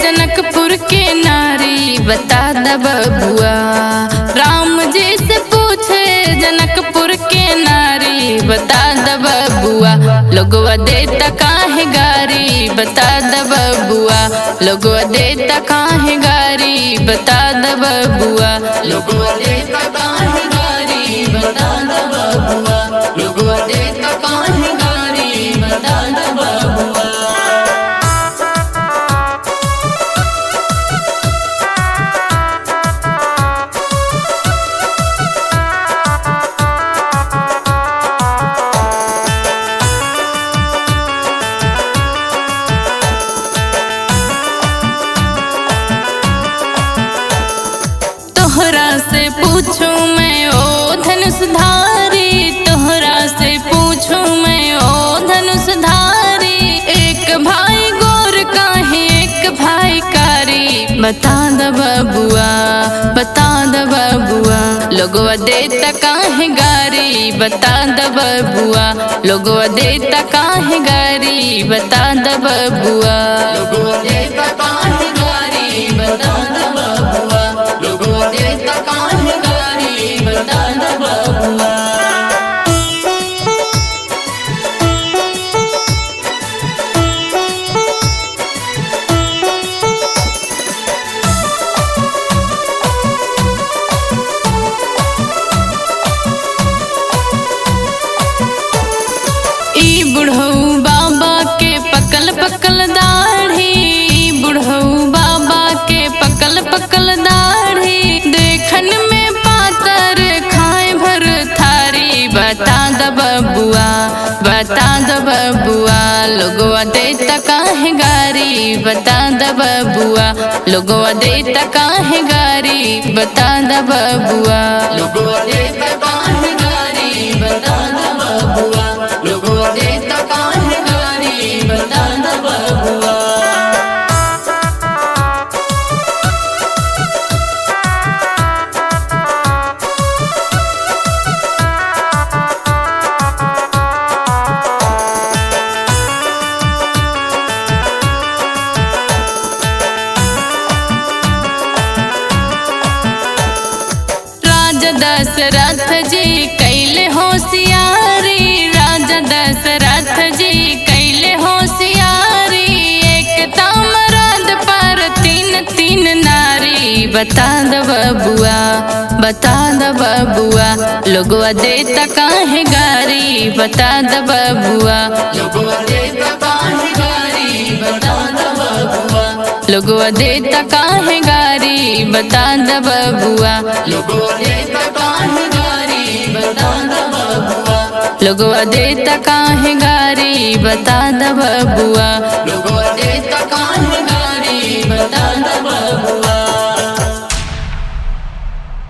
जनकपुर के नारी बता द बबुआ। राम जी से पूछे जनकपुर के नारी बता द बबुआ। लोगवा देता काहे गारी बता द बबुआ। लोगवा देता काहे गारी बता द बबुआ। लोगवा देता काहे गारी बता द बबुआ। लोगवा देता काहे गारी बता द बबुआ। तोहरा से पूछूं मैं ओ धनुषधारी। तोहरा से पूछूं मैं ओ धनुषधारी। एक भाई गोर काहे एक भाई कारी बता द बबुआ। बता द बबुआ। लोगवा देता काहे गारी बता द बबुआ। लोगवा देता काहे गारी बता द बबुआ। लोगवा देता काहे गारी बता द बबुआ। लोगवा देता काहे गारी बता द बबुआ। ई बुढ़ऊ बाबा के पकल पकल दाढ़ी। बुढ़ऊ बाबा के पकल पकल दाढ़ी। देखन में पातर खाए भर थारी बता द बबुआ। बता द बबुआ। लोगवा देता काहे गारी बता द बबुआ। लोगवा देता काहे गारी बता द बबुआ। लोगवा देता काहे गारी बता द बबुआ। लोगवा देता काहे गारी बता द बबुआ। राजा दशरथ जी कैले होशियारी। राजा दशरथ जी कैले होशियारी। एक तामरद पर तीन तीन नारी बता द बबुआ। बता द बबुआ। लोगवा देता काहे गारी बता द बबुआ। लोगवा देता काहे गारी बता द बबुआ। लोगवा देता काहे गारी बता द बबुआ। लोगवा देता काहे गारी बता द बबुआ। लोगवा देता काहे गारी बता द बबुआ। लोगवा देता काहे गारी बता द बबुआ।